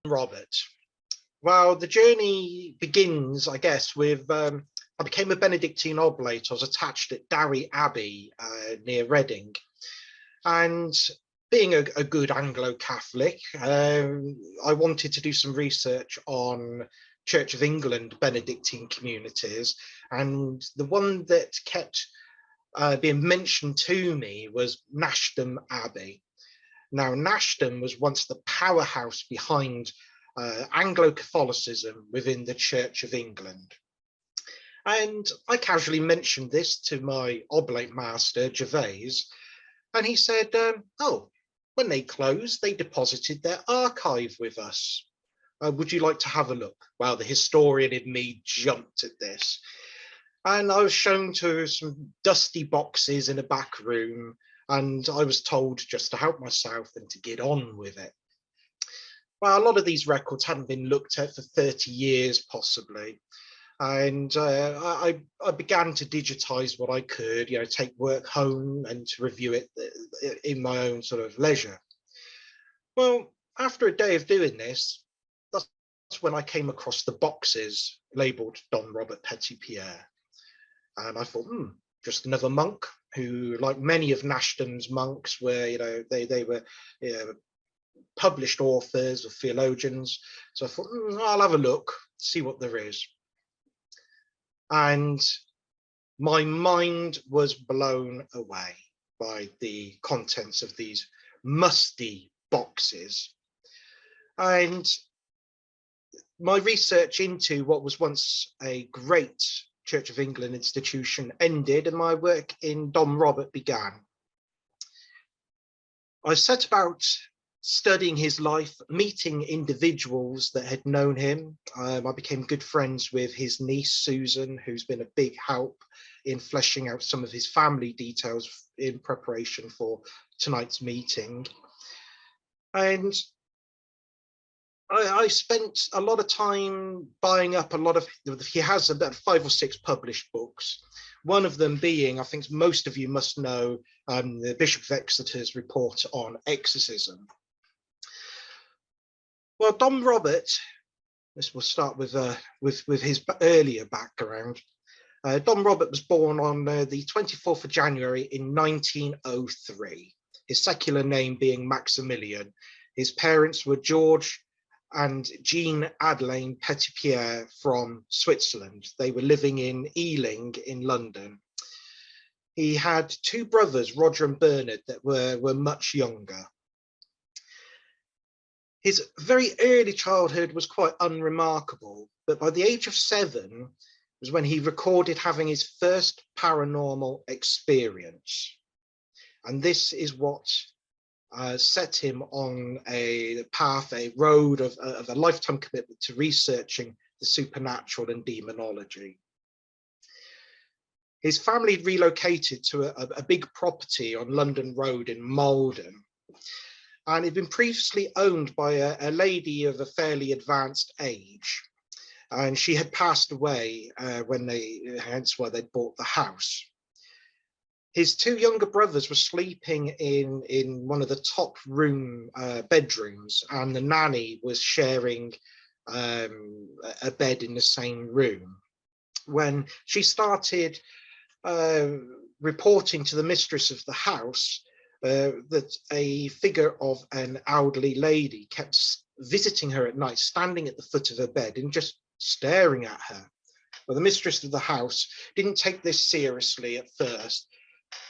Robert. Well, the journey begins, I guess, with I became a Benedictine oblate. I was attached at Derry Abbey near Reading, and being a good Anglo-Catholic, I wanted to do some research on Church of England Benedictine communities, and the one that kept being mentioned to me was Nashton Abbey. Now, Nashton was once the powerhouse behind Anglo-Catholicism within the Church of England. And I casually mentioned this to my oblate master, Gervais, and he said, oh, when they closed, they deposited their archive with us. Would you like to have a look? Well, the historian in me jumped at this. And I was shown to some dusty boxes in a back room, and I was told just to help myself and to get on with it. Well, a lot of these records hadn't been looked at for 30 years, possibly. And I began to digitize what I could, take work home and to review it in my own sort of leisure. Well, after a day of doing this, that's when I came across the boxes labeled Dom Robert Petitpierre. And I thought, just another monk who, like many of Nashton's monks, were, they were published authors or theologians. So I thought, I'll have a look, see what there is. And my mind was blown away by the contents of these musty boxes. And my research into what was once a great Church of England institution ended, and my work in Dom Robert began. I set about studying his life, meeting individuals that had known him. I became good friends with his niece, Susan, who's been a big help in fleshing out some of his family details in preparation for tonight's meeting. And I spent a lot of time buying up a lot of, he has about 5 or 6 published books. One of them being, I think most of you must know, the Bishop of Exeter's report on exorcism. Well, Dom Robert, we'll start with his earlier background. Dom Robert was born on the 24th of January in 1903, his secular name being Maximilian. His parents were George and Jean Adelaine Petitpierre from Switzerland. They were living in Ealing in London. He had 2 brothers, Roger and Bernard, that were much younger. His very early childhood was quite unremarkable, but by the age of 7 was when he recorded having his first paranormal experience. And this is what set him on a path, a road of a lifetime commitment to researching the supernatural and demonology. His family relocated to a big property on London Road in Malden, and it had been previously owned by a lady of a fairly advanced age, and she had passed away hence why they bought the house. His 2 younger brothers were sleeping in one of the top bedrooms, and the nanny was sharing a bed in the same room, when she started reporting to the mistress of the house that a figure of an elderly lady kept visiting her at night, standing at the foot of her bed and just staring at her. Well, the mistress of the house didn't take this seriously at first,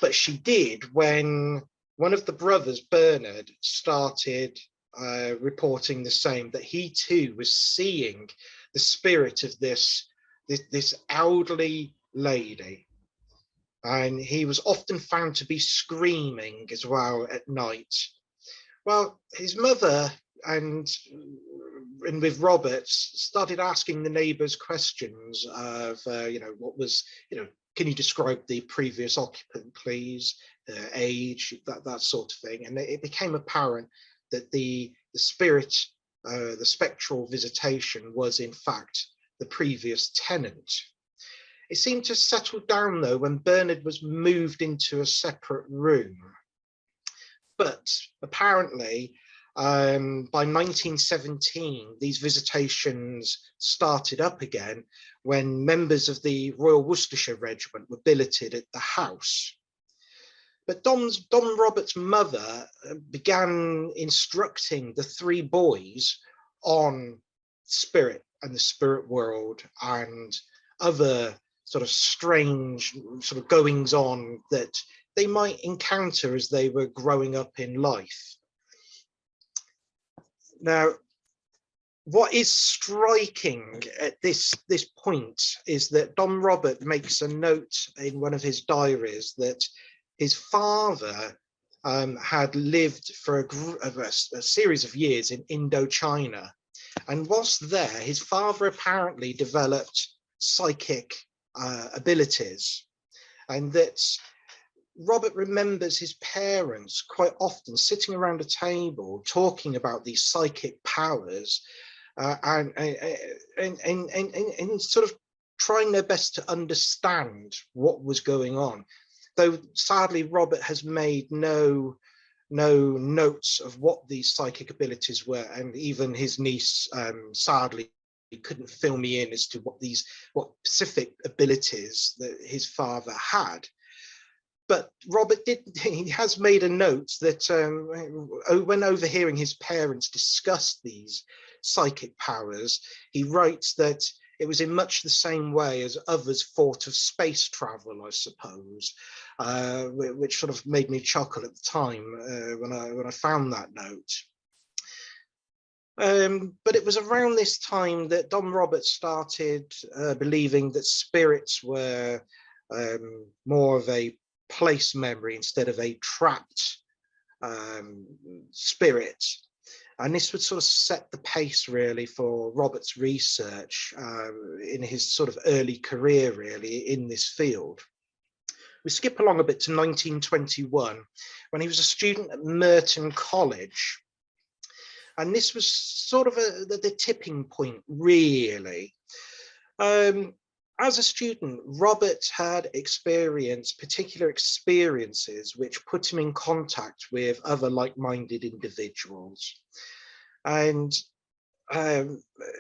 but she did when one of the brothers, Bernard, started reporting the same, that he too was seeing the spirit of this elderly lady. And he was often found to be screaming as well at night. Well, his mother and with Robert, started asking the neighbours questions of, what was, can you describe the previous occupant, please? Age, that sort of thing. And it became apparent that the spirit, the spectral visitation was in fact the previous tenant. It seemed to settle down though when Bernard was moved into a separate room. But apparently, by 1917, these visitations started up again when members of the Royal Worcestershire Regiment were billeted at the house. But Dom Robert's mother began instructing the three boys on spirit and the spirit world and other sort of strange sort of goings on that they might encounter as they were growing up in life. Now, what is striking at this point is that Dom Robert makes a note in one of his diaries that his father had lived for a series of years in Indochina. And whilst there, his father apparently developed psychic abilities, and that Robert remembers his parents quite often sitting around a table talking about these psychic powers and sort of trying their best to understand what was going on. Though sadly, Robert has made no notes of what these psychic abilities were, and even his niece sadly couldn't fill me in as to what specific abilities that his father had. But Robert he has made a note that when overhearing his parents discuss these psychic powers, he writes that it was in much the same way as others thought of space travel, I suppose, which sort of made me chuckle at the time when I found that note. But it was around this time that Dom Robert started believing that spirits were more of a place memory instead of a trapped spirit. And this would sort of set the pace really for Robert's research in his sort of early career really in this field. We skip along a bit to 1921 when he was a student at Merton College. And this was sort of the tipping point really. As a student, Robert had experienced particular experiences which put him in contact with other like-minded individuals. And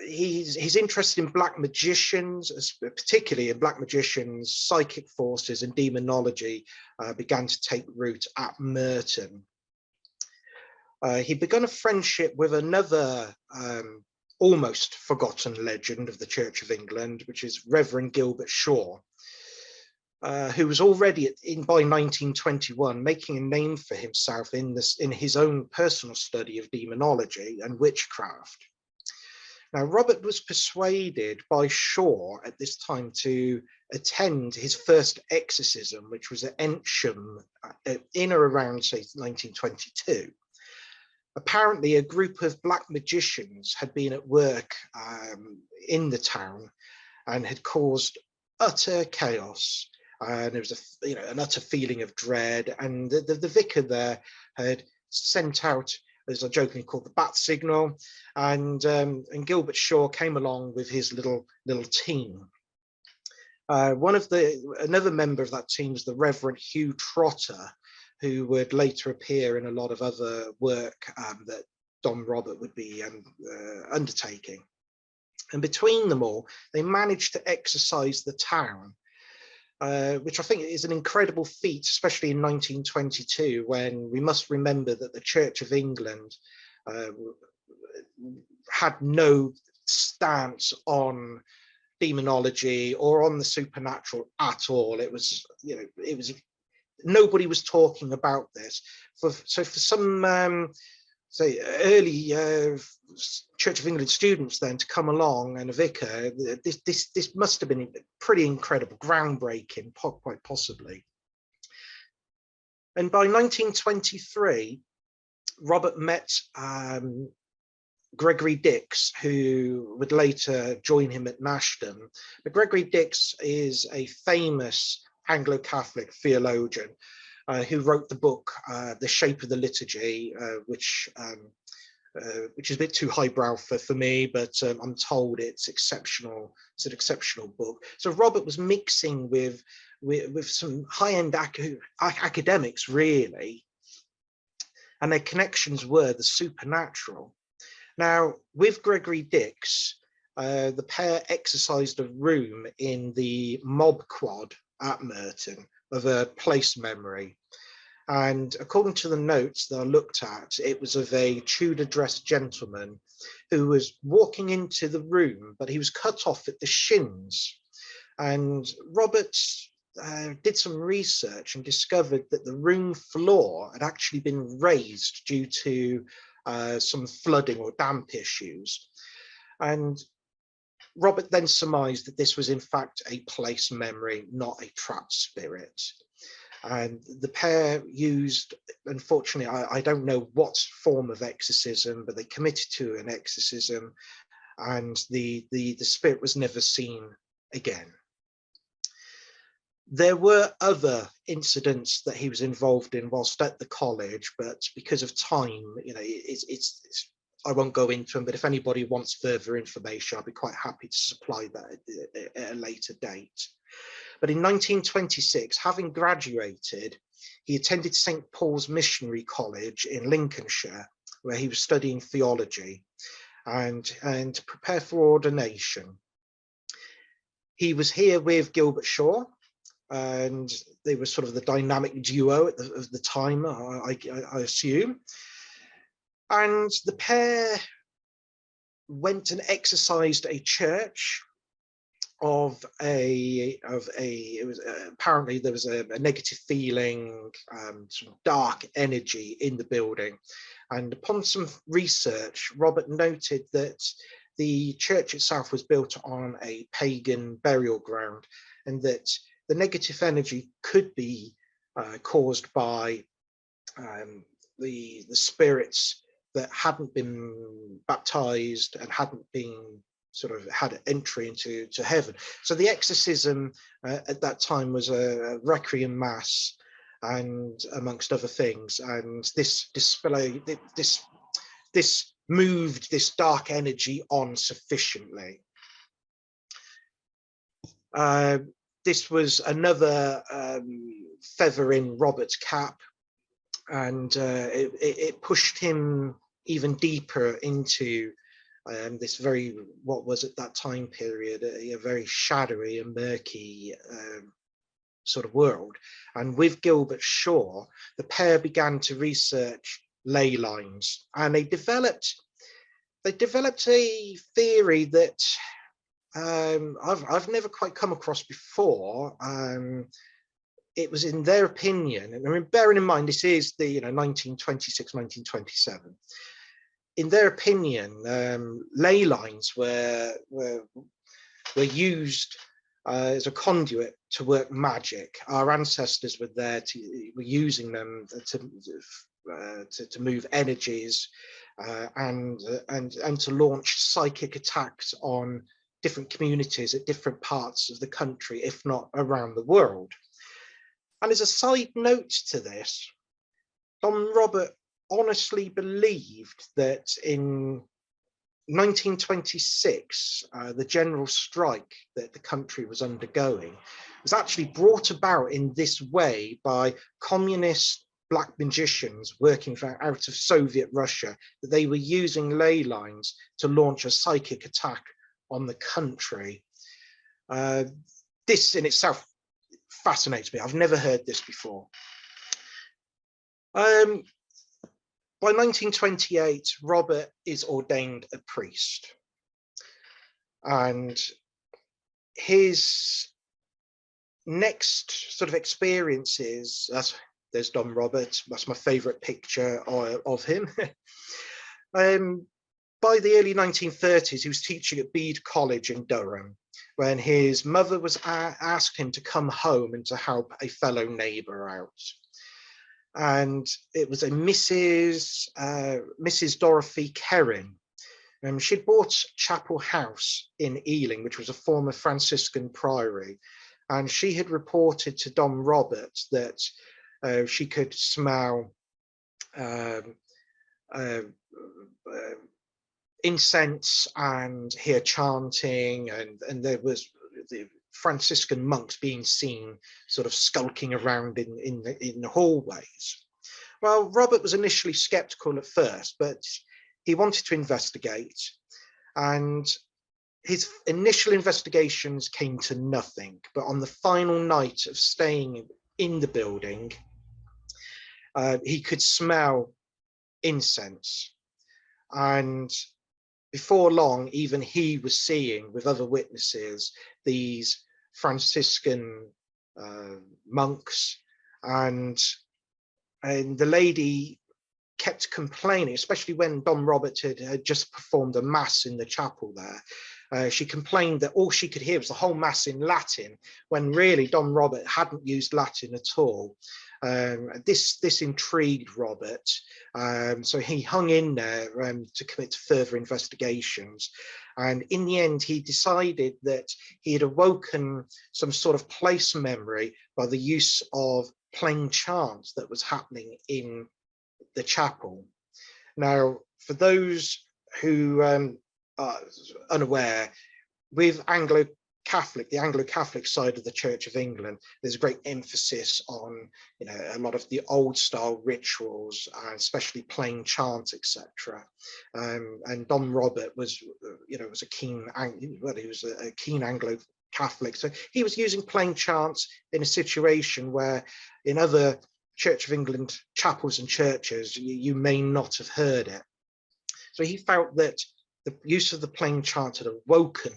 he's interested in black magicians, particularly in black magicians, psychic forces and demonology began to take root at Merton. He'd begun a friendship with another almost forgotten legend of the Church of England, which is Reverend Gilbert Shaw, who was already by 1921 making a name for himself in his own personal study of demonology and witchcraft. Now, Robert was persuaded by Shaw at this time to attend his first exorcism, which was at Ensham in or around, say, 1922. Apparently, a group of black magicians had been at work in the town and had caused utter chaos. And there was an utter feeling of dread. And the vicar there had sent out, as I jokingly called, the bat signal. And Gilbert Shaw came along with his little team. Another member of that team was the Reverend Hugh Trotter, who would later appear in a lot of other work that Dom Robert would be undertaking. And between them all, they managed to exorcise the town, which I think is an incredible feat, especially in 1922, when we must remember that the Church of England had no stance on demonology or on the supernatural at all. It was nobody was talking about this. So for some, say, early Church of England students then to come along and a vicar, this must have been pretty incredible, groundbreaking, quite possibly. And by 1923, Robert met Gregory Dix, who would later join him at Nashton. But Gregory Dix is a famous Anglo-Catholic theologian who wrote the book, The Shape of the Liturgy, which is a bit too highbrow for me, but I'm told it's exceptional. It's an exceptional book. So Robert was mixing with some high-end academics, really, and their connections were the supernatural. Now, with Gregory Dix, the pair exercised a room in the mob quad at Merton of a place memory. And according to the notes that I looked at, it was of a Tudor-dressed gentleman who was walking into the room, but he was cut off at the shins. And Robert did some research and discovered that the room floor had actually been raised due to some flooding or damp issues. And Robert then surmised that this was in fact a place memory, not a trapped spirit. And the pair used, unfortunately, I don't know what form of exorcism, but they committed to an exorcism, and the spirit was never seen again. There were other incidents that he was involved in whilst at the college, but because of time, you know, I won't go into them, but if anybody wants further information, I'll be quite happy to supply that at a later date. But in 1926, having graduated, he attended St. Paul's Missionary College in Lincolnshire, where he was studying theology and to prepare for ordination. He was here with Gilbert Shaw, and they were sort of the dynamic duo of the time, I assume. And the pair went and exercised a church apparently there was a negative feeling, some dark energy in the building. And upon some research, Robert noted that the church itself was built on a pagan burial ground, and that the negative energy could be caused by the spirits that hadn't been baptized and hadn't been sort of had entry into heaven. So the exorcism at that time was a requiem mass, and amongst other things, and this moved this dark energy on sufficiently. This was another feather in Robert's cap, and it pushed him even deeper into this very, what was at that time period, a very shadowy and murky sort of world. And with Gilbert Shaw, the pair began to research ley lines, and they developed a theory that I've never quite come across before. It was in their opinion, and I mean, bearing in mind this is the 1926, 1927. In their opinion, ley lines were used as a conduit to work magic. Our ancestors were using them to move energies and to launch psychic attacks on different communities at different parts of the country, if not around the world. And as a side note to this, Dom Robert honestly believed that in 1926, the general strike that the country was undergoing was actually brought about in this way by communist black magicians working out of Soviet Russia, that they were using ley lines to launch a psychic attack on the country. This in itself fascinates me. I've never heard this before. By 1928, Robert is ordained a priest, and his next sort of experiences, there's Dom Robert, that's my favorite picture of him. By the early 1930s, he was teaching at Bede College in Durham, when his mother was asked him to come home and to help a fellow neighbour out. And it was a Mrs. Dorothy Kerrin She'd bought Chapel House in Ealing, which was a former Franciscan priory, and she had reported to Dom Robert that she could smell incense and hear chanting, and there was the Franciscan monks being seen sort of skulking around in the hallways. Well, Robert was initially skeptical at first, but he wanted to investigate, and his initial investigations came to nothing. But on the final night of staying in the building, he could smell incense, and before long, even he was seeing with other witnesses these Franciscan monks, and the lady kept complaining, especially when Dom Robert had just performed a mass in the chapel there. She complained that all she could hear was the whole mass in Latin, when really Dom Robert hadn't used Latin at all. This intrigued Robert, so he hung in there to commit to further investigations. And in the end, he decided that he had awoken some sort of place memory by the use of playing chants that was happening in the chapel. Now, for those who are unaware, with the Anglo-Catholic side of the Church of England, there's a great emphasis on, a lot of the old style rituals, especially playing chants, etc. And Dom Robert was, was a keen Anglo-Catholic, so he was using playing chants in a situation where in other Church of England chapels and churches, you may not have heard it. So he felt that the use of the playing chant had awoken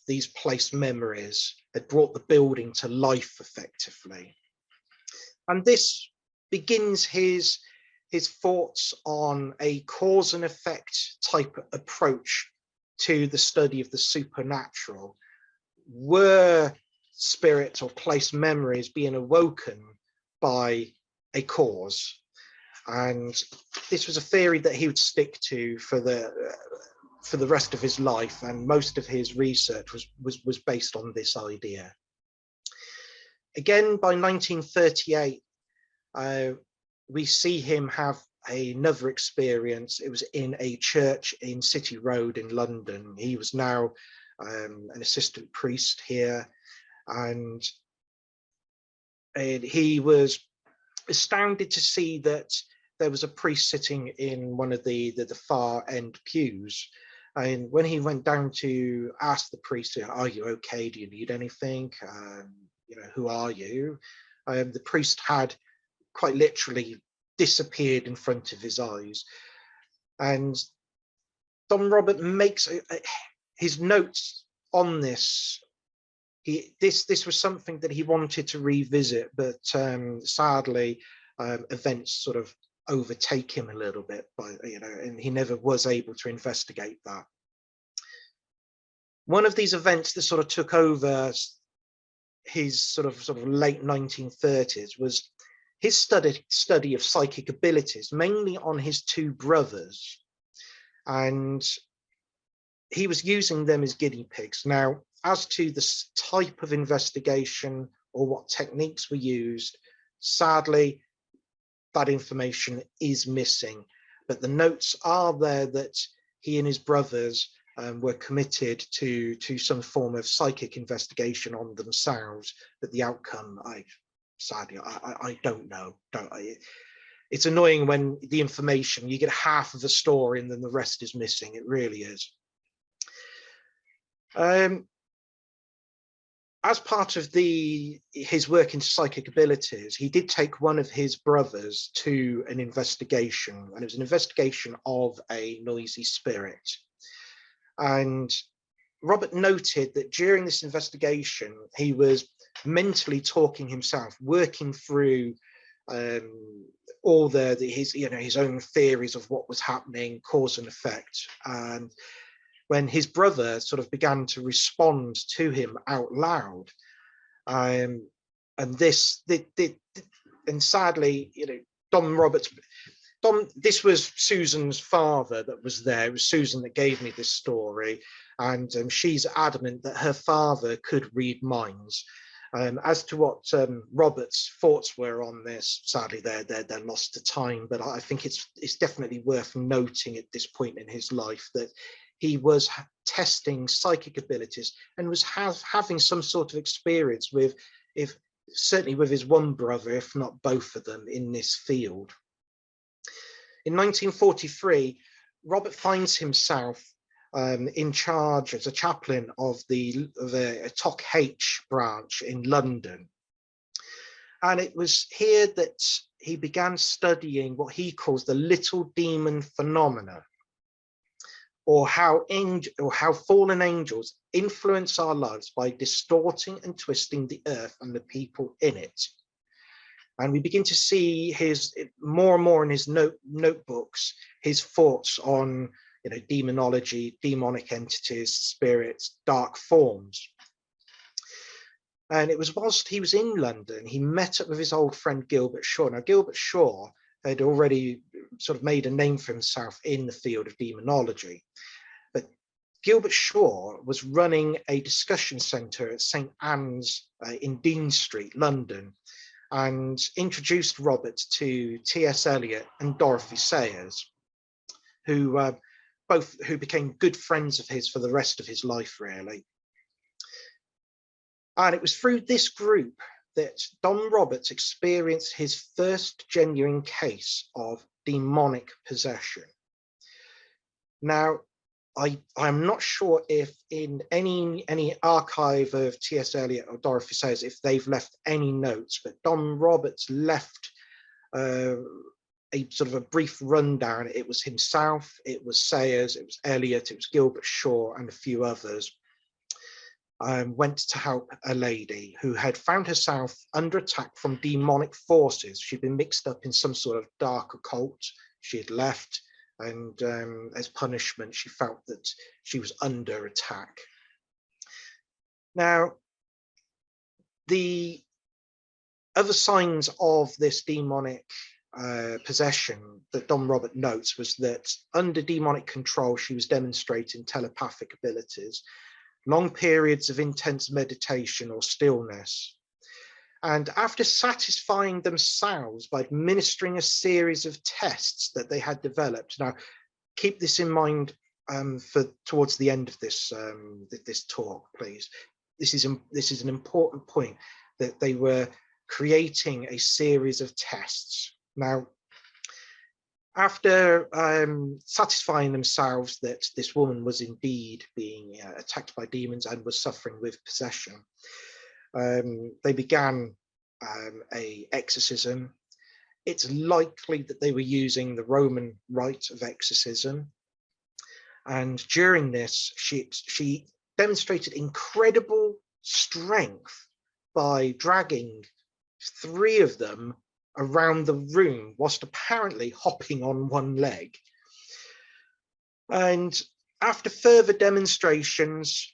these place memories, had brought the building to life effectively. And this begins his thoughts on a cause and effect type approach to the study of the supernatural. Were spirit or place memories being awoken by a cause? And this was a theory that he would stick to for the rest of his life, and most of his research was based on this idea. Again, by 1938, we see him have another experience. It was in a church in City Road in London. He was now an assistant priest here, and he was astounded to see that there was a priest sitting in one of the far end pews. And when he went down to ask the priest, "Are you okay? Do you need anything? Who are you?" The priest had quite literally disappeared in front of his eyes. And Dom Robert makes his notes on this. This was something that he wanted to revisit, but sadly, events sort of overtake him a little bit, and he never was able to investigate that. One of these events that sort of took over his sort of late 1930s was his study of psychic abilities, mainly on his two brothers, and he was using them as guinea pigs. Now, as to the type of investigation or what techniques were used, sadly, that information is missing, but the notes are there that he and his brothers were committed to some form of psychic investigation on themselves, but the outcome, sadly, I don't know. It's annoying when the information, you get half of the story and then the rest is missing. It really is. As part of his work into psychic abilities, he did take one of his brothers to an investigation, and it was an investigation of a noisy spirit. And Robert noted that during this investigation, he was mentally talking himself, working through all his own theories of what was happening, cause and effect. And when his brother sort of began to respond to him out loud, and sadly, Dom Roberts, this was Susan's father that was there. It was Susan that gave me this story, and she's adamant that her father could read minds. As to what Robert's thoughts were on this, sadly they're lost to time, but I think it's definitely worth noting at this point in his life that he was testing psychic abilities and was having some sort of experience with, certainly with his one brother, if not both of them, in this field. In 1943, Robert finds himself in charge as a chaplain of the TOC H branch in London. And it was here that he began studying what he calls the little demon phenomena, or how fallen angels influence our lives by distorting and twisting the earth and the people in it. And we begin to see his more and more in his notebooks, his thoughts on, you know, demonology, demonic entities, spirits, dark forms. And it was whilst he was in London, he met up with his old friend Gilbert Shaw. Now, Gilbert Shaw had already sort of made a name for himself in the field of demonology. But Gilbert Shaw was running a discussion centre at St Anne's in Dean Street, London, and introduced Robert to T.S. Eliot and Dorothy Sayers, who became good friends of his for the rest of his life, really. And it was through this group that Dom Robert experienced his first genuine case of demonic possession. Now, I'm not sure if in any archive of T.S. Eliot or Dorothy Sayers, if they've left any notes, but Dom Roberts left a sort of a brief rundown. It was himself, it was Sayers, it was Eliot, it was Gilbert Shaw, and a few others. Went to help a lady who had found herself under attack from demonic forces. She'd been mixed up in some sort of dark occult. She had left, and as punishment, she felt that she was under attack. Now, the other signs of this demonic possession that Dom Robert notes was that under demonic control, she was demonstrating telepathic abilities, long periods of intense meditation or stillness. And after satisfying themselves by administering a series of tests that they had developed. Now, keep this in mind for towards the end of this this talk, please. This is an important point, that they were creating a series of tests. Now, after satisfying themselves that this woman was indeed being attacked by demons and was suffering with possession, they began a exorcism. It's likely that they were using the Roman rite of exorcism. And during this, she demonstrated incredible strength by dragging 3 of them around the room whilst apparently hopping on one leg. And after further demonstrations,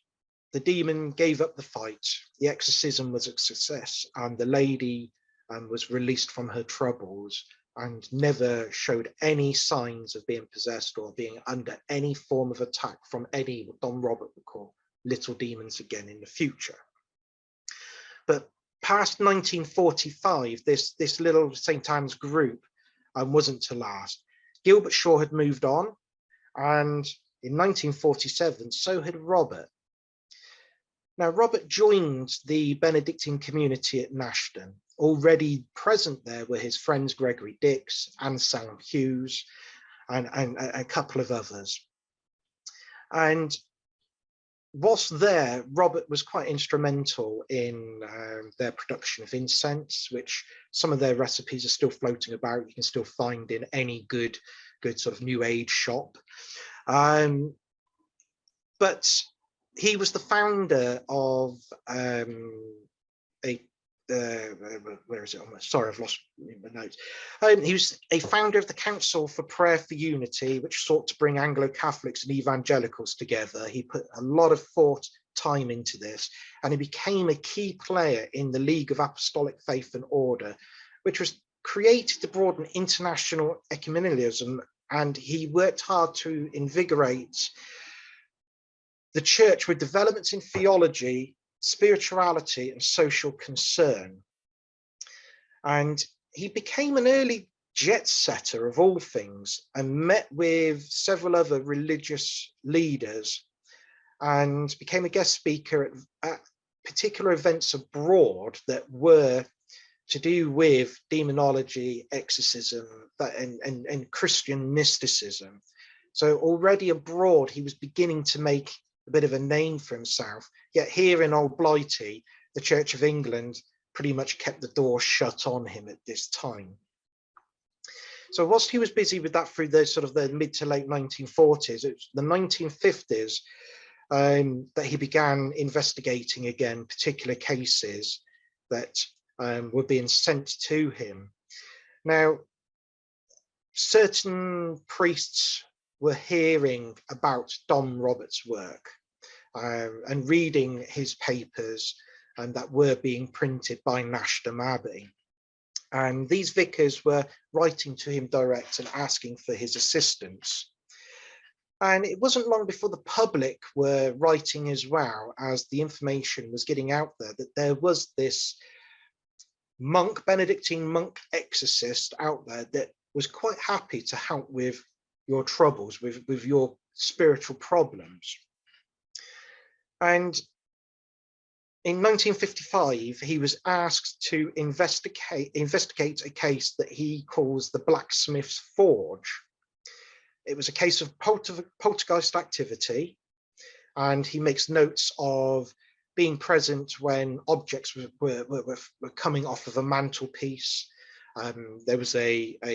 the demon gave up the fight. The exorcism was a success, and the lady was released from her troubles and never showed any signs of being possessed or being under any form of attack from any, what Dom Robert would call, little demons again in the future. But past 1945, this little St. Anne's group wasn't to last. Gilbert Shaw had moved on, and in 1947, so had Robert. Now, Robert joined the Benedictine community at Nashton. Already present there were his friends Gregory Dix, Anselm Hughes, and a couple of others. And whilst there, Robert was quite instrumental in their production of incense, which some of their recipes are still floating about. You can still find in any good sort of New Age shop. But he was the founder of where is it? Sorry, I've lost my notes. He was a founder of the Council for Prayer for Unity, which sought to bring Anglo-Catholics and evangelicals together. He put a lot of thought, time into this, and he became a key player in the League of Apostolic Faith and Order, which was created to broaden international ecumenicalism, and he worked hard to invigorate the church with developments in theology, spirituality, and social concern. And he became an early jet setter of all things, and met with several other religious leaders, and became a guest speaker at particular events abroad that were to do with demonology, exorcism, and Christian mysticism. So already abroad, he was beginning to make a bit of a name for himself. Yet here in Old Blighty, the Church of England pretty much kept the door shut on him at this time. So whilst he was busy with that through the sort of the mid to late 1940s, it was the 1950s that he began investigating again particular cases that were being sent to him. Now, certain priests were hearing about Dom Robert's work and reading his papers that were being printed by Nashdom Abbey. And these vicars were writing to him direct and asking for his assistance. And it wasn't long before the public were writing as well, as the information was getting out there that there was this monk, Benedictine monk exorcist out there that was quite happy to help with your troubles, with your spiritual problems. And in 1955, he was asked to investigate a case that he calls the Blacksmith's Forge. It was a case of poltergeist activity, and he makes notes of being present when objects were coming off of a mantelpiece. There was the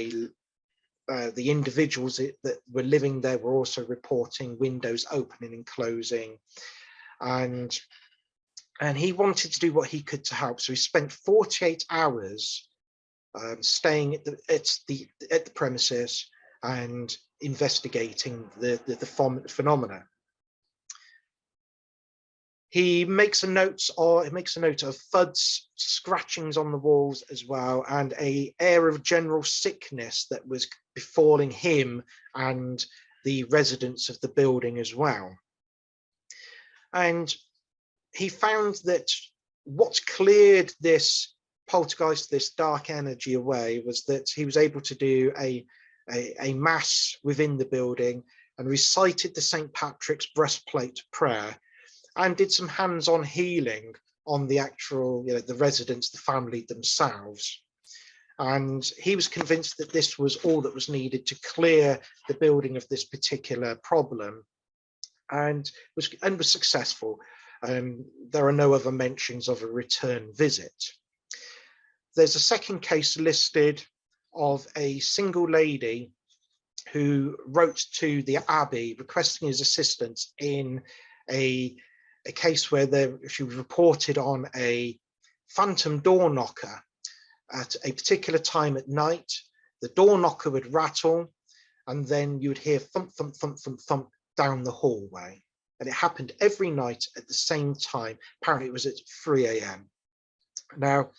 individuals that were living there were also reporting windows opening and closing, and he wanted to do what he could to help. So he spent 48 hours staying at the premises and investigating the phenomena. He makes a note of thuds, scratchings on the walls as well, and an air of general sickness that was befalling him and the residents of the building as well. And he found that what cleared this poltergeist, this dark energy away, was that he was able to do a mass within the building and recited the St. Patrick's breastplate prayer, and did some hands-on healing on the actual, the residents, the family themselves. And he was convinced that this was all that was needed to clear the building of this particular problem, and was successful. There are no other mentions of a return visit. There's a second case listed of a single lady who wrote to the Abbey requesting his assistance in a case where she was reported on a phantom door knocker at a particular time at night. The door knocker would rattle, and then you would hear thump, thump, thump, thump, thump down the hallway. And it happened every night at the same time. Apparently it was at 3 a.m. Now,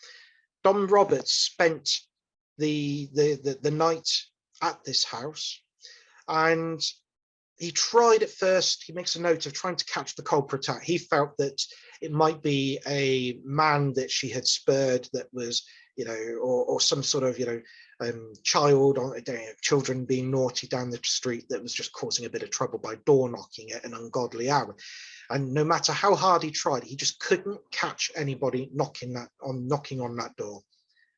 Dom Roberts spent the night at this house, and he tried at first, he makes a note of trying to catch the culprit out. He felt that it might be a man that she had spurred that was, or some sort of, children being naughty down the street that was just causing a bit of trouble by door knocking at an ungodly hour. And no matter how hard he tried, he just couldn't catch anybody knocking on that door.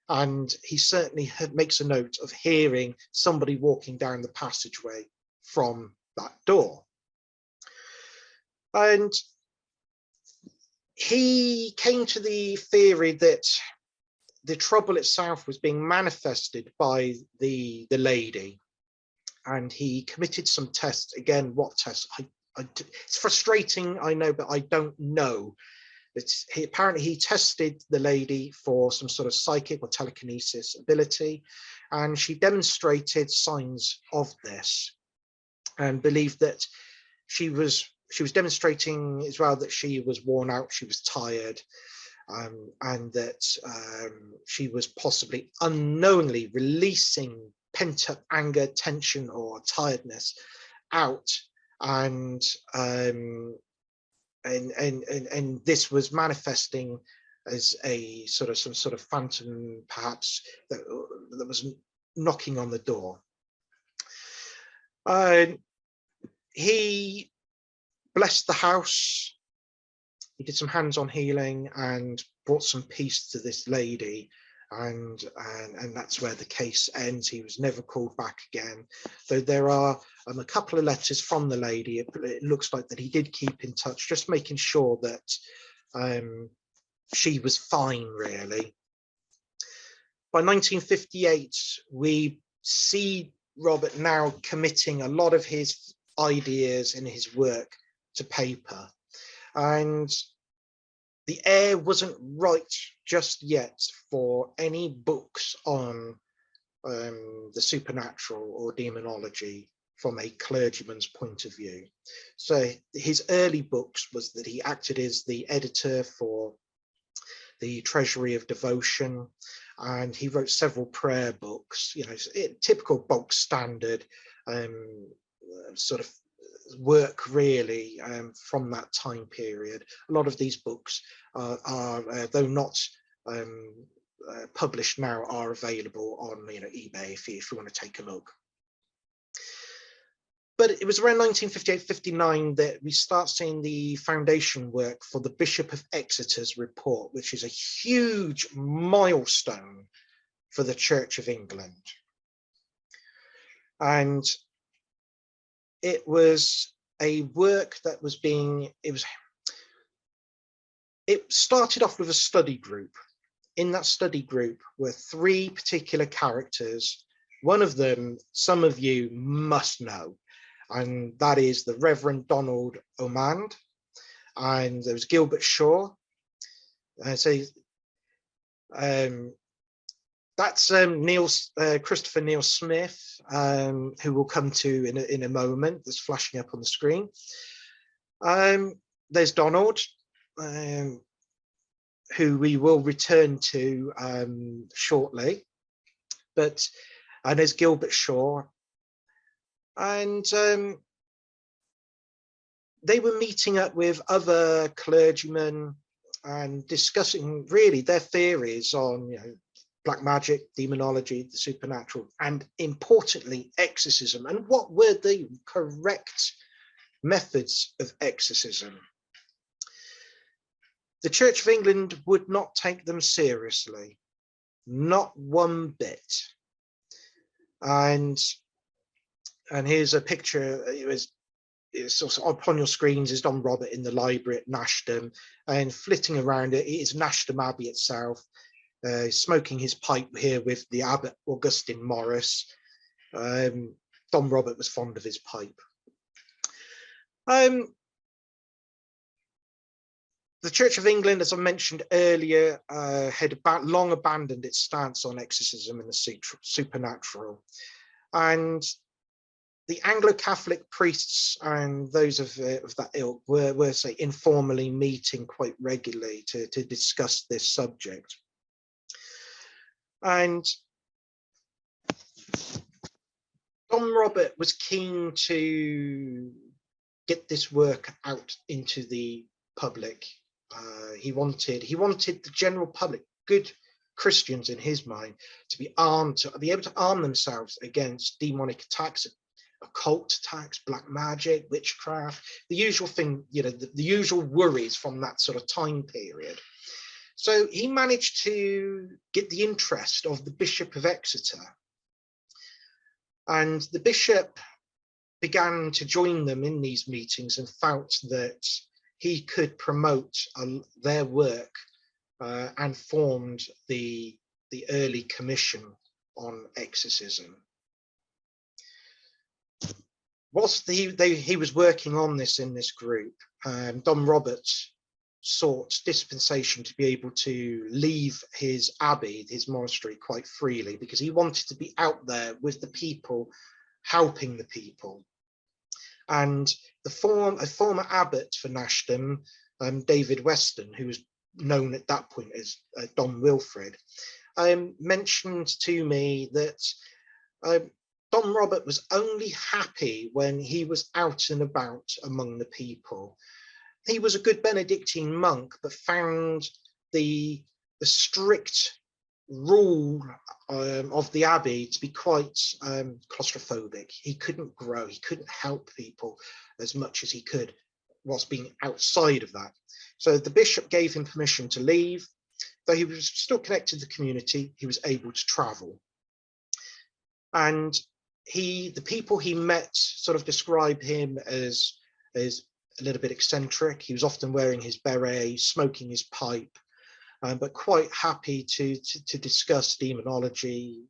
And he certainly makes a note of hearing somebody walking down the passageway from that door. And he came to the theory that the trouble itself was being manifested by the lady, and he committed some tests. Again, what tests? It's frustrating, I know, but I don't know. Apparently he tested the lady for some sort of psychic or telekinesis ability, and she demonstrated signs of this, and believed that she was demonstrating as well that she was worn out, she was tired, and that she was possibly unknowingly releasing pent-up anger, tension, or tiredness out, and this was manifesting as a some sort of phantom, perhaps, that was knocking on the door. He blessed the house. He did some hands-on healing and brought some peace to this lady, and that's where the case ends. He was never called back again, though there are a couple of letters from the lady. It looks like that he did keep in touch, just making sure that she was fine, really. By 1958, we see Robert now committing a lot of his ideas and his work to paper, and the air wasn't right just yet for any books on the supernatural or demonology from a clergyman's point of view. So his early books was that he acted as the editor for the Treasury of Devotion, and he wrote several prayer books, typical bulk standard sort of work, really, from that time period. A lot of these books are though not published now, are available on eBay if you want to take a look. But it was around 1958-59 that we start seeing the foundation work for the Bishop of Exeter's report, which is a huge milestone for the Church of England. And it was a work that was it started off with a study group. In that study group were 3 particular characters. One of them, some of you must know, and that is the Reverend Donald Omand, and there was Gilbert Shaw. That's Christopher Neil Smith, who we'll come to in a moment. That's flashing up on the screen. There's Donald, who we will return to shortly, and there's Gilbert Shaw, and they were meeting up with other clergymen and discussing really their theories on black magic, demonology, the supernatural, and importantly exorcism, and what were the correct methods of exorcism. The Church of England would not take them seriously, not one bit. And here's a picture. It's also upon your screens is Dom Robert in the library at Nashton, and flitting around it is Nashton Abbey itself, smoking his pipe here with the Abbot Augustine Morris. Dom Robert was fond of his pipe. The Church of England, as I mentioned earlier, had long abandoned its stance on exorcism and the supernatural. And the Anglo-Catholic priests and those of that ilk were, say, informally meeting quite regularly to discuss this subject. And Dom Robert was keen to get this work out into the public. He wanted the general public, good Christians in his mind, to be armed, to be able to arm themselves against demonic attacks, occult attacks, black magic, witchcraft, the usual thing, the usual worries from that sort of time period. So he managed to get the interest of the Bishop of Exeter, and the bishop began to join them in these meetings and felt that he could promote their work, and formed the early commission on exorcism. Whilst he was working on this in this group, Dom Robert sought dispensation to be able to leave his abbey, his monastery, quite freely, because he wanted to be out there with the people, helping the people. And a former abbot for Nashton, David Weston, who was known at that point as Don Wilfrid, mentioned to me that Dom Robert was only happy when he was out and about among the people. He was a good Benedictine monk, but found the strict rule of the abbey to be quite claustrophobic. He couldn't grow, he couldn't help people as much as he could whilst being outside of that. So the bishop gave him permission to leave. Though he was still connected to the community, he was able to travel. And the people he met sort of describe him as a little bit eccentric. He was often wearing his beret, smoking his pipe, but quite happy to discuss demonology,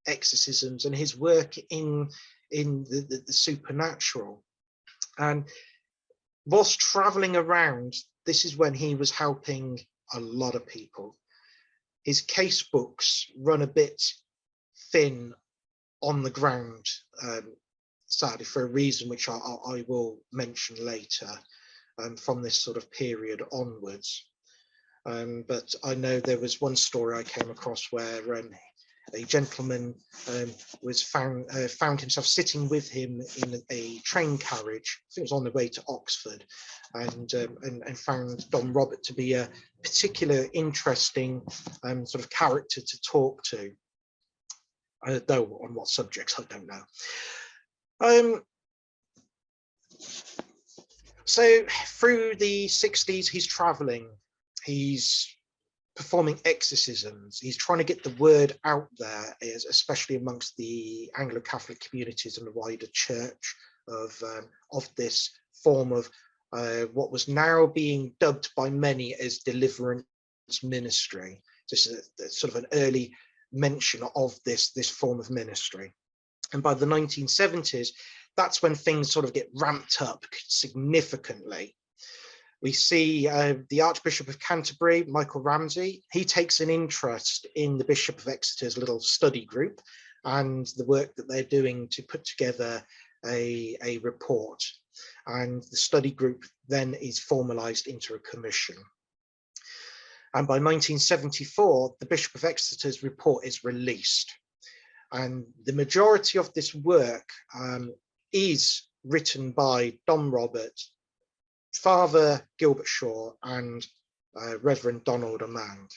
exorcisms, and his work in the supernatural. And whilst traveling around, this is when he was helping a lot of people. His case books run a bit thin on the ground, sadly, for a reason which I will mention later, from this sort of period onwards. But I know there was one story I came across where a gentleman was found himself sitting with him in a train carriage. I think it was on the way to Oxford, and found Dom Robert to be a particular interesting sort of character to talk to. Though on what subjects, I don't know. So through the 60s, he's traveling, he's performing exorcisms, he's trying to get the word out there, especially amongst the Anglo-Catholic communities and the wider church, of this form of what was now being dubbed by many as deliverance ministry. This is sort of an early mention of this form of ministry. And by the 1970s, that's when things sort of get ramped up significantly. We see the Archbishop of Canterbury, Michael Ramsey, he takes an interest in the Bishop of Exeter's little study group and the work that they're doing to put together a report. And the study group then is formalized into a commission. And by 1974, the Bishop of Exeter's report is released. And the majority of this work is written by Dom Robert, Father Gilbert Shaw, and Reverend Donald Amand.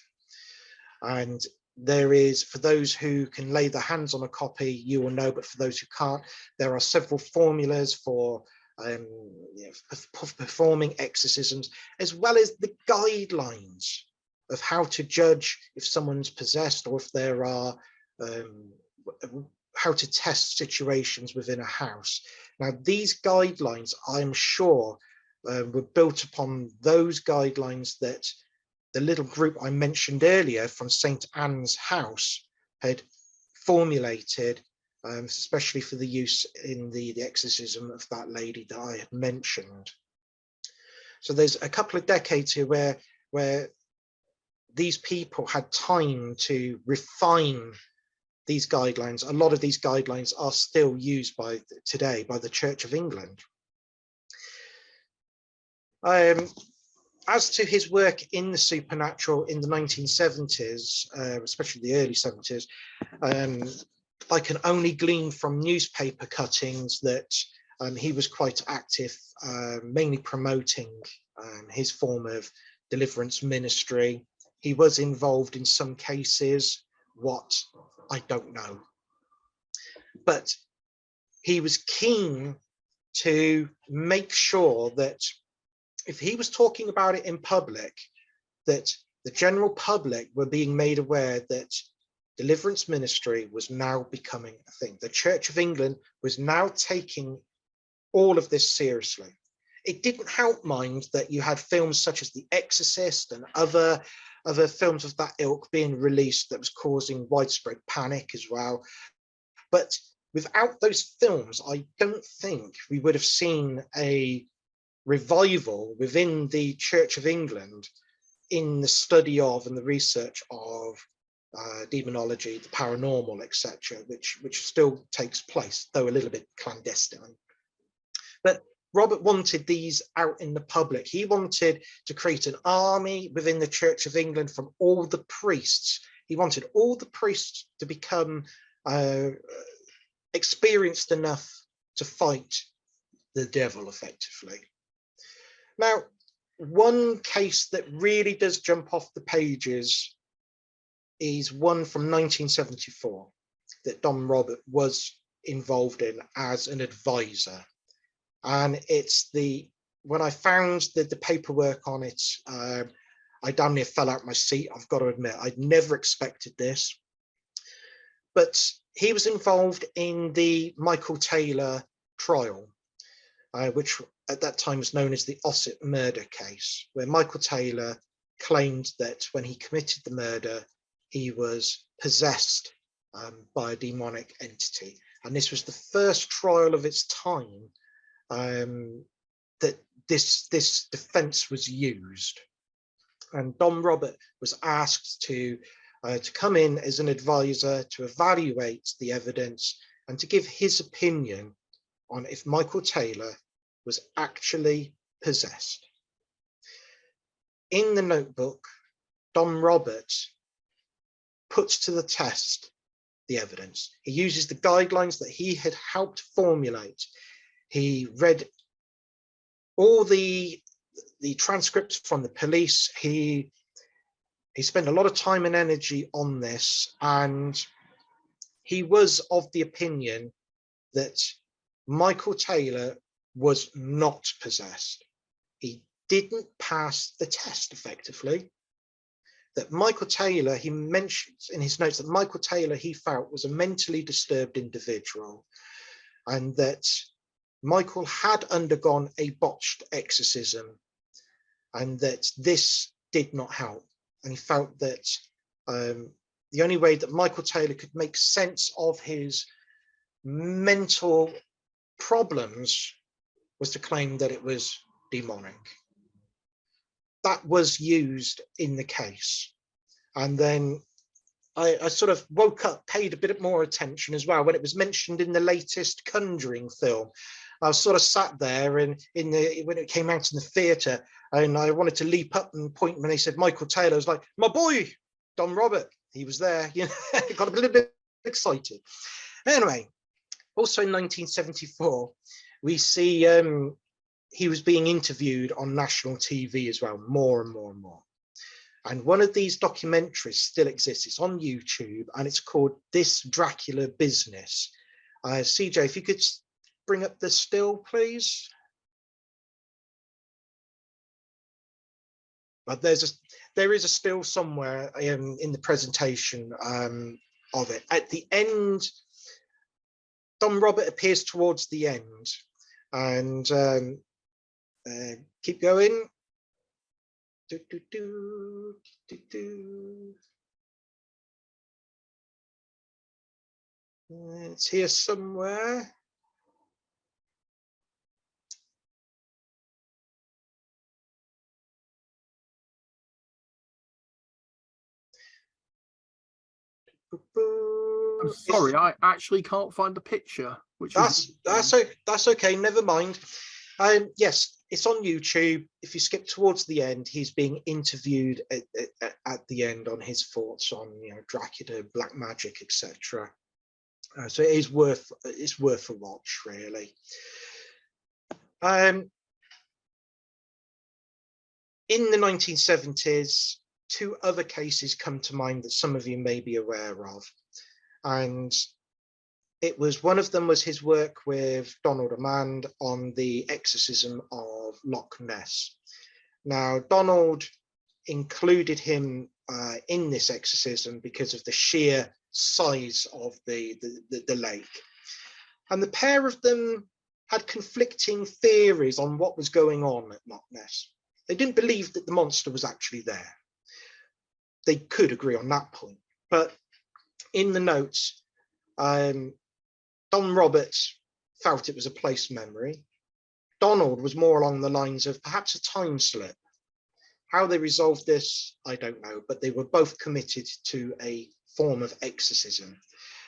And there is, for those who can lay their hands on a copy, you will know, but for those who can't, there are several formulas for performing exorcisms, as well as the guidelines of how to judge if someone's possessed, or if there are how to test situations within a house. Now, these guidelines, I'm sure, were built upon those guidelines that the little group I mentioned earlier from St. Anne's House had formulated, especially for the use in the exorcism of that lady that I had mentioned. So there's a couple of decades here where these people had time to refine these guidelines. A lot of these guidelines are still used today by the Church of England. As to his work in the supernatural in the 1970s, especially the early 70s, I can only glean from newspaper cuttings that he was quite active, mainly promoting his form of deliverance ministry. He was involved in some cases, what I don't know. But he was keen to make sure that if he was talking about it in public, that the general public were being made aware that deliverance ministry was now becoming a thing. The Church of England was now taking all of this seriously. It didn't help, mind, that you had films such as The Exorcist and other films of that ilk being released that was causing widespread panic as well. But without those films, I don't think we would have seen a revival within the Church of England in the study of and the research of demonology, the paranormal, etc., which still takes place, though a little bit clandestine. But Robert wanted these out in the public. He wanted to create an army within the Church of England from all the priests. He wanted all the priests to become experienced enough to fight the devil effectively. Now, one case that really does jump off the pages is one from 1974 that Dom Robert was involved in as an advisor. And it's when I found the paperwork on it, I damn near fell out my seat. I've got to admit, I'd never expected this. But he was involved in the Michael Taylor trial, which at that time was known as the ASSAP murder case, where Michael Taylor claimed that when he committed the murder, he was possessed by a demonic entity. And this was the first trial of its time that this defense was used. And Dom Robert was asked to come in as an advisor to evaluate the evidence and to give his opinion on if Michael Taylor was actually possessed. In the notebook, Dom Robert puts to the test the evidence. He uses the guidelines that he had helped formulate. He read all the transcripts from the police. He spent a lot of time and energy on this, and he was of the opinion that Michael Taylor was not possessed. He didn't pass the test effectively. That Michael Taylor, he mentions in his notes that Michael Taylor, he felt, was a mentally disturbed individual, and that Michael had undergone a botched exorcism, and that this did not help. And he felt that the only way that Michael Taylor could make sense of his mental problems was to claim that it was demonic. That was used in the case. And then I sort of woke up, paid a bit more attention as well when it was mentioned in the latest Conjuring film. I was sort of sat there and when it came out in the theatre, and I wanted to leap up and point when they said Michael Taylor. I was like, my boy, Dom Robert, he was there. You know, got a little bit excited. Anyway, also in 1974, we see he was being interviewed on national TV as well, more and more and more. And one of these documentaries still exists. It's on YouTube, and it's called This Dracula Business. CJ, if you could bring up the still, please. But there is a still somewhere in the presentation of it. At the end, Dom Robert appears towards the end, and keep going. It's here somewhere. I'm sorry, I actually can't find the picture. That's okay. Never mind. Yes, it's on YouTube. If you skip towards the end, he's being interviewed at the end on his thoughts on, you know, Dracula, black magic, etc. So it's worth a watch, really. In the 1970s, two other cases come to mind that some of you may be aware of, and it was one of them was his work with Donald Amand on the exorcism of Loch Ness. Now, Donald included him in this exorcism because of the sheer size of the lake. And the pair of them had conflicting theories on what was going on at Loch Ness. They didn't believe that the monster was actually there. They could agree on that point. But in the notes, Dom Roberts felt it was a place memory. Donald was more along the lines of perhaps a time slip. How they resolved this, I don't know, but they were both committed to a form of exorcism,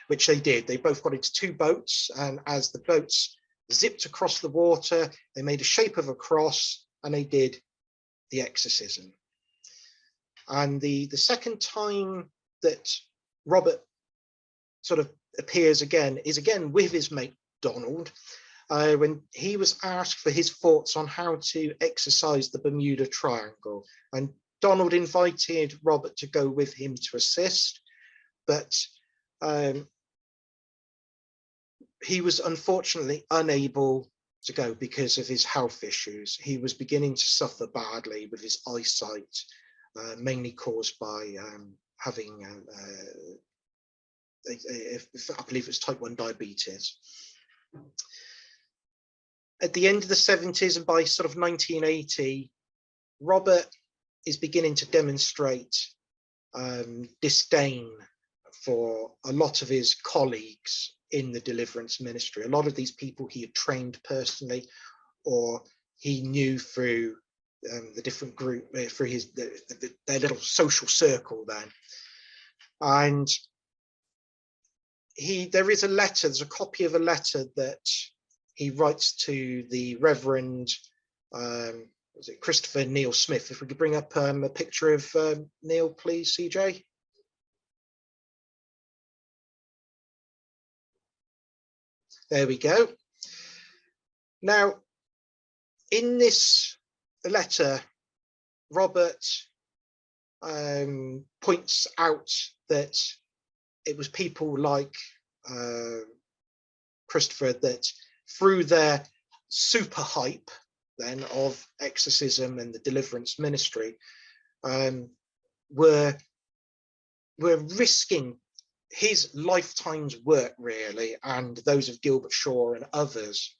which they did. They both got into two boats, and as the boats zipped across the water, they made a shape of a cross, and they did the exorcism. And the second time that Robert sort of appears again is again with his mate Donald, when he was asked for his thoughts on how to exorcise the Bermuda Triangle. And Donald invited Robert to go with him to assist, but he was unfortunately unable to go because of his health issues. He was beginning to suffer badly with his eyesight, mainly caused by having, I believe it was type 1 diabetes. At the end of the 70s and by sort of 1980, Robert is beginning to demonstrate disdain for a lot of his colleagues in the Deliverance ministry. A lot of these people he had trained personally, or he knew through the different group, through their little social circle then. And there is a letter, there's a copy of a letter that he writes to the Reverend, was it Christopher Neil Smith? If we could bring up a picture of Neil, please, CJ. There we go. Now, in this letter, Robert points out that it was people like Christopher that, through their super hype then of exorcism and the Deliverance ministry, were risking his lifetime's work, really, and those of Gilbert Shaw and others,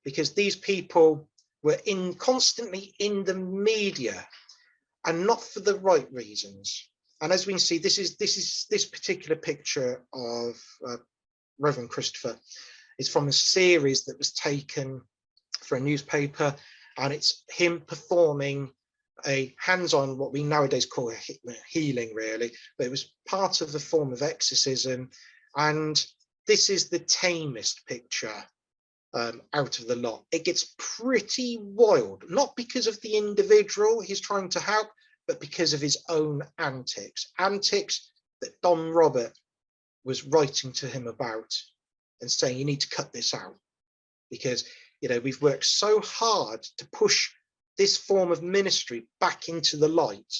because these people were constantly in the media, and not for the right reasons. And as we can see, this particular picture of Reverend Christopher is from a series that was taken for a newspaper, and it's him performing a hands-on, what we nowadays call a healing, really, but it was part of the form of exorcism. And this is the tamest picture out of the lot. It gets pretty wild, not because of the individual he's trying to help, but because of his own antics that Dom Robert was writing to him about and saying, you need to cut this out, because, you know, we've worked so hard to push this form of ministry back into the light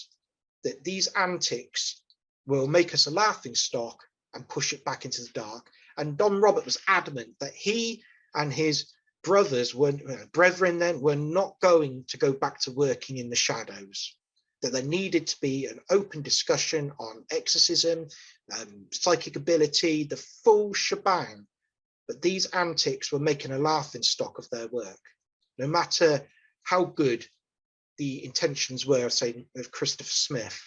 that these antics will make us a laughing stock and push it back into the dark. And Dom Robert was adamant that he and his brethren then were not going to go back to working in the shadows, that there needed to be an open discussion on exorcism, psychic ability, the full shebang. But these antics were making a laughing stock of their work, no matter how good the intentions were, say, of Christopher Smith.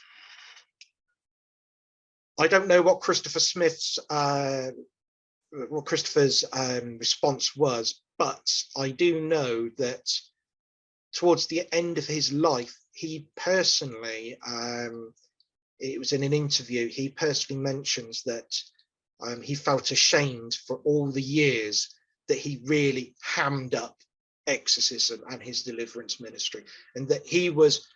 I don't know what Christopher's response was, but I do know that towards the end of his life, he personally, it was in an interview, he personally mentions that he felt ashamed for all the years that he really hammed up exorcism and his Deliverance ministry, and that he was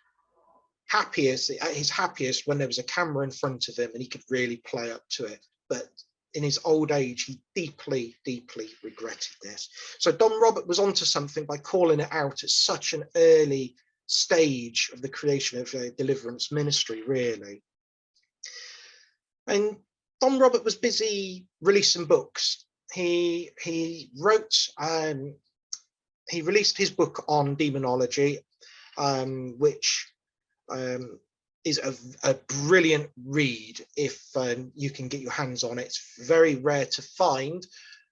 at his happiest when there was a camera in front of him and he could really play up to it. But in his old age, he deeply, deeply regretted this. So Dom Robert was onto something by calling it out at such an early stage of the creation of Deliverance ministry, really. And Dom Robert was busy releasing books. He released his book on demonology, which is a brilliant read if you can get your hands on it. It's very rare to find.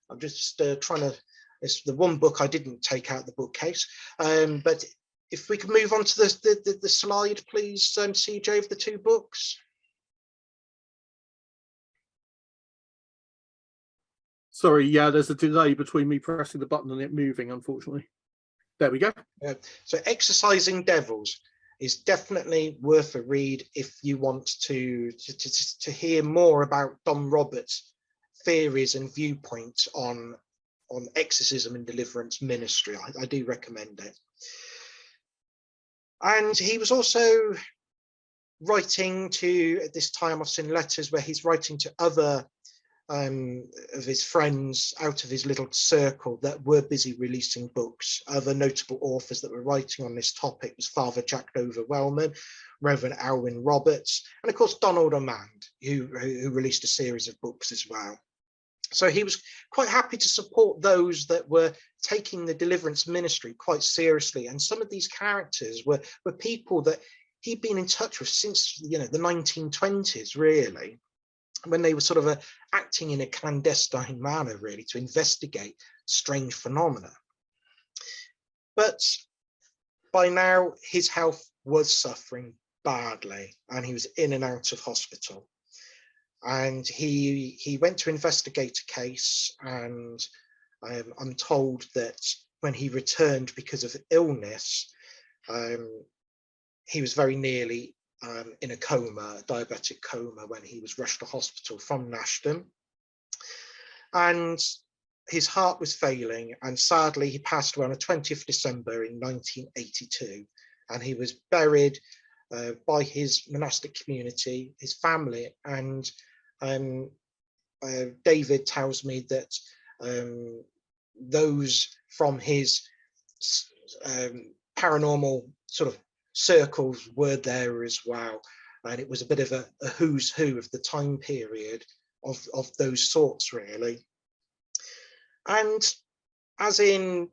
I'm just trying to, it's the one book I didn't take out the bookcase. But if we can move on to the slide, please, CJ, of the two books. Sorry, yeah, there's a delay between me pressing the button and it moving, unfortunately. There we go. So Exorcising Devils is definitely worth a read if you want to hear more about Dom Robert's theories and viewpoints on on exorcism and deliverance ministry. I do recommend it. And he was also writing to, at this time I've seen letters where he's writing to other of his friends out of his little circle that were busy releasing books. Other notable authors that were writing on this topic was Father Jack Dover Wellman, Reverend Alwyn Roberts, and of course Donald Amand, who released a series of books as well. So he was quite happy to support those that were taking the deliverance ministry quite seriously. And some of these characters were people that he'd been in touch with since, you know, the 1920s, really, when they were sort of acting in a clandestine manner, really, to investigate strange phenomena. But by now, his health was suffering badly, and he was in and out of hospital. And he went to investigate a case, and I'm told that when he returned because of illness, he was very nearly in a coma, a diabetic coma, when he was rushed to hospital from Nashton. And his heart was failing, and sadly he passed away on the 20th December in 1982, and he was buried by his monastic community, his family, and David tells me that those from his paranormal sort of circles were there as well, and it was a bit of a who's who of the time period of those sorts, really. And as in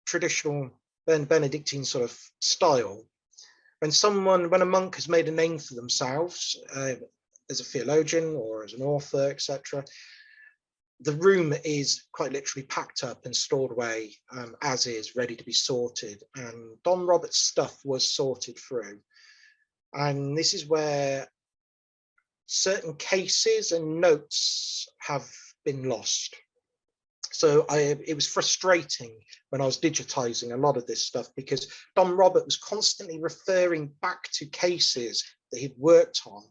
traditional Benedictine sort of style, when a monk has made a name for themselves as a theologian or as an author, etc., the room is quite literally packed up and stored away as is, ready to be sorted. And Dom Robert's stuff was sorted through. And this is where certain cases and notes have been lost. So it was frustrating when I was digitizing a lot of this stuff, because Dom Robert was constantly referring back to cases that he'd worked on,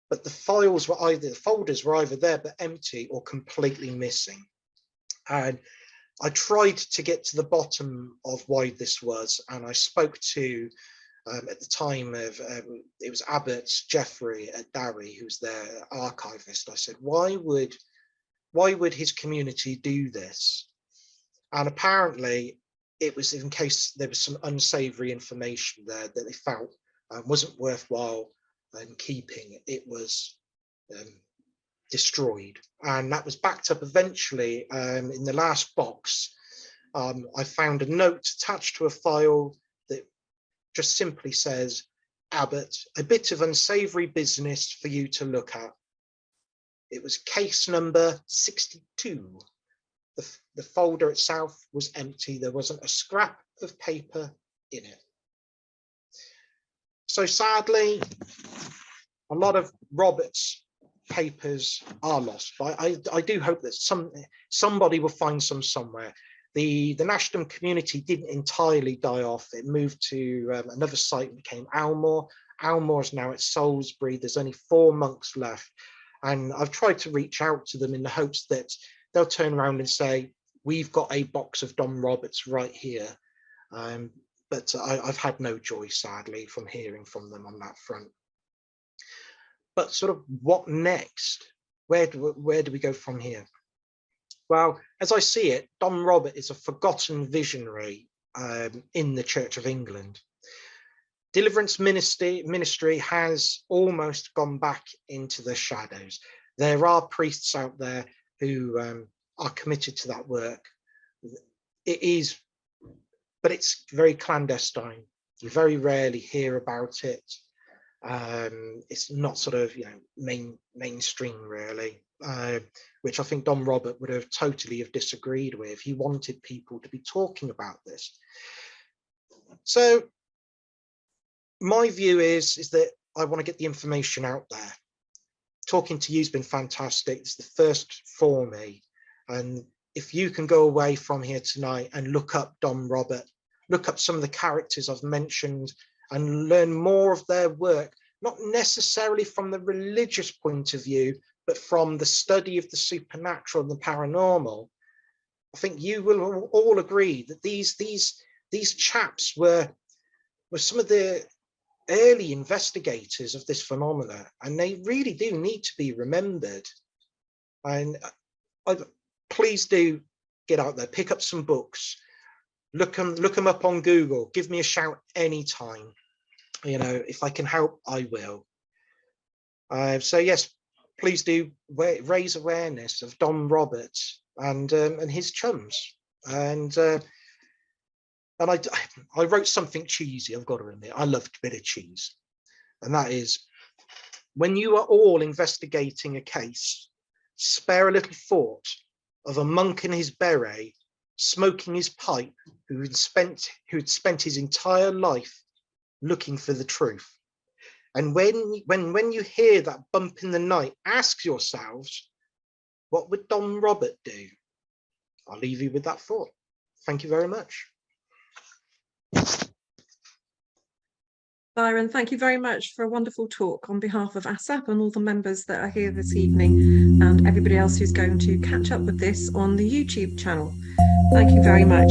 but the folders were either there but empty or completely missing. And I tried to get to the bottom of why this was, and I spoke to, at the time of, it was Abbot Jeffrey at Derry, who's their archivist. I said, why would his community do this? And apparently it was in case there was some unsavory information there that they felt wasn't worthwhile keeping. It was destroyed, and that was backed up eventually. In the last box, I found a note attached to a file that just simply says, Abbot, a bit of unsavory business for you to look at. It was case number 62. The folder itself was empty. There wasn't a scrap of paper in it. So sadly, a lot of Robert's papers are lost, but I do hope that somebody will find some somewhere. The Nashton community didn't entirely die off. It moved to another site and became Almore. Almore is now at Salisbury. There's only 4 monks left. And I've tried to reach out to them in the hopes that they'll turn around and say, we've got a box of Dom Roberts right here. But I've had no joy, sadly, from hearing from them on that front. But sort of what next? Where do we go from here? Well, as I see it, Dom Robert is a forgotten visionary in the Church of England. Deliverance ministry has almost gone back into the shadows. There are priests out there who are committed to that work. But it's very clandestine. You very rarely hear about it. It's not sort of, mainstream really, which I think Dom Robert would have totally disagreed with. He wanted people to be talking about this. So my view is that I want to get the information out there. Talking to you has been fantastic. It's the first for me. And if you can go away from here tonight and look up Dom Robert, look up some of the characters I've mentioned and learn more of their work, not necessarily from the religious point of view, but from the study of the supernatural and the paranormal, I think you will all agree that these chaps were some of the early investigators of this phenomena, and they really do need to be remembered. And please do get out there, pick up some books, look them up on Google, give me a shout anytime. You know, if I can help, I will. So yes, please do raise awareness of Dom Robert and his chums. And I wrote something cheesy, I've got to admit. I loved a bit of cheese. And that is, when you are all investigating a case, spare a little thought of a monk in his beret, smoking his pipe, who had spent his entire life looking for the truth. And when you hear that bump in the night, ask yourselves, what would Dom Robert do? I'll leave you with that thought. Thank you very much. Byron, thank you very much for a wonderful talk on behalf of ASSAP and all the members that are here this evening, and everybody else who's going to catch up with this on the YouTube channel. Thank you very much.